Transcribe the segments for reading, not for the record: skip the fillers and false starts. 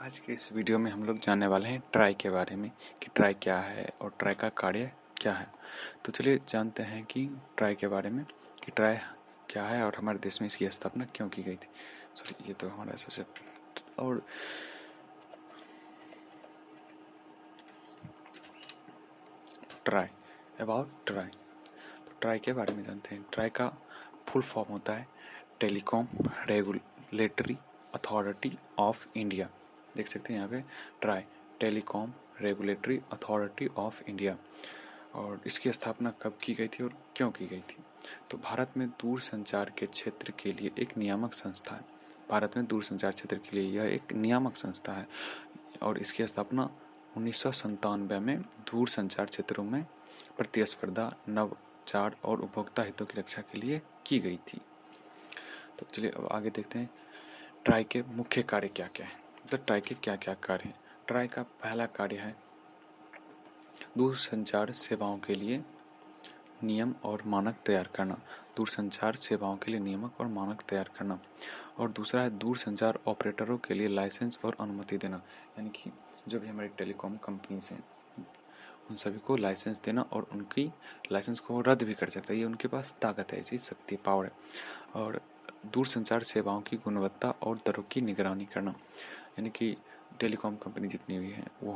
आज के इस वीडियो में हम लोग जानने वाले हैं ट्राई के बारे में कि ट्राई क्या है और ट्राई का कार्य क्या है। तो चलिए जानते हैं कि ट्राई के बारे में कि ट्राई क्या है और हमारे देश में इसकी स्थापना क्यों की गई थी। सॉरी, ये तो हमारा सबसे और ट्राई अबाउट ट्राई। तो ट्राई के बारे में जानते हैं। ट्राई का फुल फॉर्म होता है telecom regulatory authority of India. देख सकते हैं यहाँ पे try telecom regulatory authority of India. और इसकी स्थापना कब की गई थी और क्यों की गई थी। तो भारत में दूरसंचार के क्षेत्र के लिए एक नियामक संस्था है। भारत में दूरसंचार क्षेत्र के लिए यह एक नियामक संस्था है और इसकी स्थापना 1997 में दूरसंचार क्षेत्रों में प्रतिस्पर्धा, नवाचार और उपभोक्ता हितों की रक्षा के लिए की गई थी। तो चलिए अब आगे देखते हैं ट्राई के मुख्य कार्य क्या क्या है। मतलब ट्राई के क्या क्या कार्य हैं। ट्राई का पहला कार्य है दूरसंचार सेवाओं के लिए नियम और मानक तैयार करना। दूरसंचार सेवाओं के लिए नियमक और मानक तैयार करना। और दूसरा है दूरसंचार ऑपरेटरों के लिए लाइसेंस और अनुमति देना। यानी कि जो भी हमारी टेलीकॉम कंपनीज हैं उन सभी को लाइसेंस देना और उनकी लाइसेंस को रद्द भी कर सकता है। ये उनके पास ताकत है, ऐसी शक्ति, पावर है। और दूरसंचार सेवाओं की गुणवत्ता और दरों की निगरानी करना। यानी कि टेलीकॉम कंपनी जितनी भी हैं वो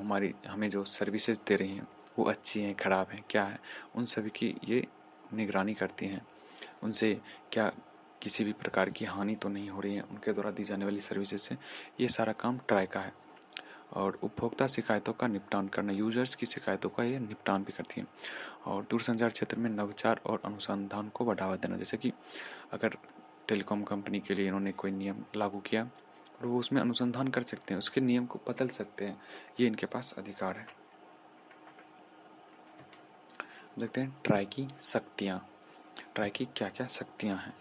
हमें जो सर्विसेज दे रही हैं वो अच्छी हैं, ख़राब हैं, क्या है, उन सभी की ये निगरानी करती हैं। उनसे क्या किसी भी प्रकार की हानि तो नहीं हो रही है उनके द्वारा दी जाने वाली सर्विसेज से। ये सारा काम ट्राई का है। और उपभोक्ता शिकायतों का निपटान करना, यूजर्स की शिकायतों का ये निपटान भी करती है। और दूरसंचार क्षेत्र में नवाचार और अनुसंधान को बढ़ावा देना। जैसे कि अगर टेलीकॉम कंपनी के लिए इन्होंने कोई नियम लागू किया और वो उसमें अनुसंधान कर सकते हैं, उसके नियम को बदल सकते हैं, ये इनके पास अधिकार है। देखते हैं ट्राई की शक्तियाँ। ट्राई की क्या क्या शक्तियाँ हैं।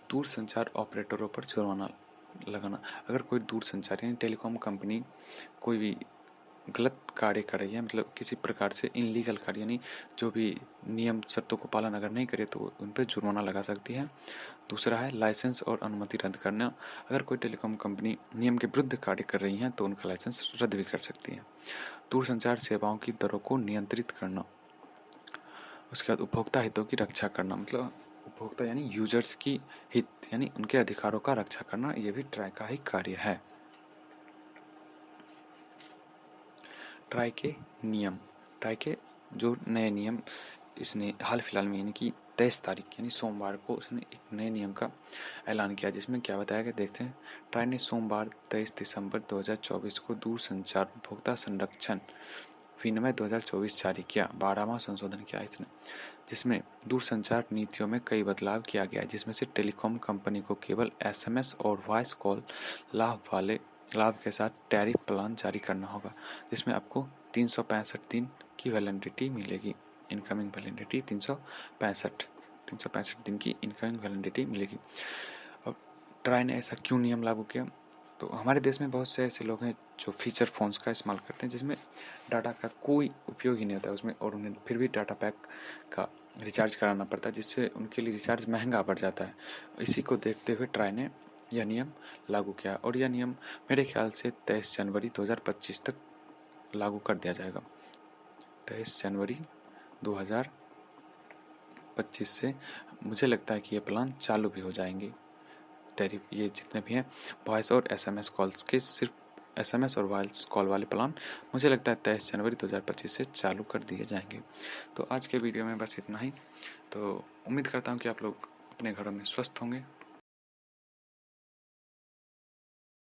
दूरसंचार ऑपरेटरों पर जुर्माना लगाना। अगर कोई दूरसंचार यानी टेलीकॉम कंपनी कोई भी गलत कार्य कर रही है, मतलब किसी प्रकार से इनलीगल कार्य यानी जो भी नियम शर्तों को पालन अगर नहीं करे तो उन पर जुर्माना लगा सकती है। दूसरा है लाइसेंस और अनुमति रद्द करना। अगर कोई टेलीकॉम कंपनी नियम के विरुद्ध कार्य कर रही है तो उनका लाइसेंस रद्द भी कर सकती है। दूरसंचार सेवाओं की दरों को नियंत्रित करना। उसके बाद उपभोक्ता हितों की रक्षा करना, मतलब उपभोक्ता यानी यूजर्स की हित यानी उनके अधिकारों का रक्षा करना, ये भी ट्राई का ही कार्य है। ट्राई के नियम। ट्राई के जो नए नियम इसने हाल फिलहाल में यानी कि 23 तारीख यानी सोमवार को उसने एक नए नियम का ऐलान किया, जिसमें क्या बताया गया देखते हैं। ट्राई ने सोमवार 23 दिसंबर 2024 को दूरसंचार उपभोक्ता संरक्षण विनियम 2024 जारी किया। 12वां संशोधन किया इसने, जिसमें दूरसंचार नीतियों में कई बदलाव किया गया, जिसमें से टेलीकॉम कंपनी को केवल एसएमएस और वॉइस कॉल लाभ के साथ टैरिफ प्लान जारी करना होगा, जिसमें आपको 365 दिन की वैलिडिटी मिलेगी। इनकमिंग वैलिडिटी 365 दिन की इनकमिंग वैलिडिटी मिलेगी। अब ट्राई ने ऐसा क्यों नियम लागू किया। तो हमारे देश में बहुत से ऐसे लोग हैं जो फीचर फ़ोन्स का इस्तेमाल करते हैं जिसमें डाटा का कोई उपयोग ही नहीं होता है उसमें, और उन्हें फिर भी डाटा पैक का रिचार्ज कराना पड़ता है, जिससे उनके लिए रिचार्ज महंगा पड़ जाता है। इसी को देखते हुए ट्राई ने यह नियम लागू किया और यह नियम मेरे ख्याल से 23 जनवरी 2025 तक लागू कर दिया जाएगा। 23 जनवरी 2025 से मुझे लगता है कि ये प्लान चालू भी हो जाएंगे। टैरिफ ये जितने भी हैं वॉइस और एसएमएस कॉल्स के, सिर्फ एसएमएस और वॉइस कॉल वाले प्लान मुझे लगता है 23 जनवरी 2025 से चालू कर दिए जाएंगे। तो आज के वीडियो में बस इतना ही। तो उम्मीद करता हूँ कि आप लोग अपने घरों में स्वस्थ होंगे।